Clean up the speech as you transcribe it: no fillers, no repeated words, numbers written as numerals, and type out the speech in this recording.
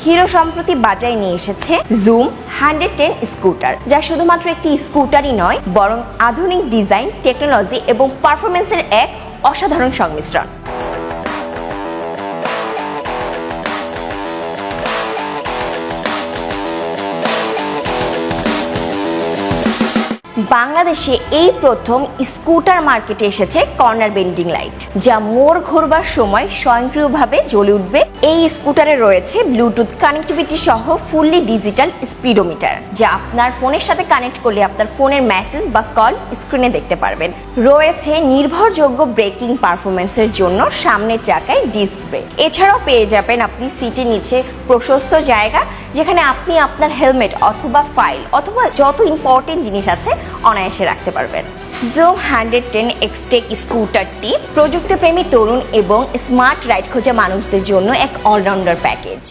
Hero সম্প্রতি বাজারে নিয়ে এসেছে জুম 110 স্কুটার, যা শুধুমাত্র একটি স্কুটারই নয় বরং আধুনিক ডিজাইন, টেকনোলজি এবং পারফরমেন্সের এক অসাধারণ সংমিশ্রণ। বাংলাদেশে এই প্রথম স্কুটার মার্কেটে এসেছে কর্নার বেন্ডিং লাইট, যা মোড় ঘোরবার সময় স্বয়ংক্রিয়ভাবে জ্বলে উঠবে। এই স্কুটারে রয়েছে ব্লুটুথ কানেক্টিভিটি সহ ফুললি ডিজিটাল স্পিডোমিটার, যা আপনার ফোনের সাথে কানেক্ট করলে আপনার ফোনের মেসেজ বা কল স্ক্রিনে দেখতে পারবেন। রয়েছে নির্ভরযোগ্য ব্রেকিং পারফরমেন্সের জন্য সামনের চাকায় ডিস্ক ব্রেক। এছাড়াও পেয়ে যাবেন আপনি সিটের নিচে প্রশস্ত জায়গা, যেখানে আপনি আপনার হেলমেট অথবা ফাইল অথবা যত ইম্পর্টেন্ট জিনিস আছে অনায়াসে রাখতে পারবেন। জুম 110 এক্সটেক স্কুটারটি প্রযুক্তিপ্রেমী তরুণ এবং স্মার্ট রাইড খোঁজা মানুষদের জন্য এক অলরাউন্ডার প্যাকেজ।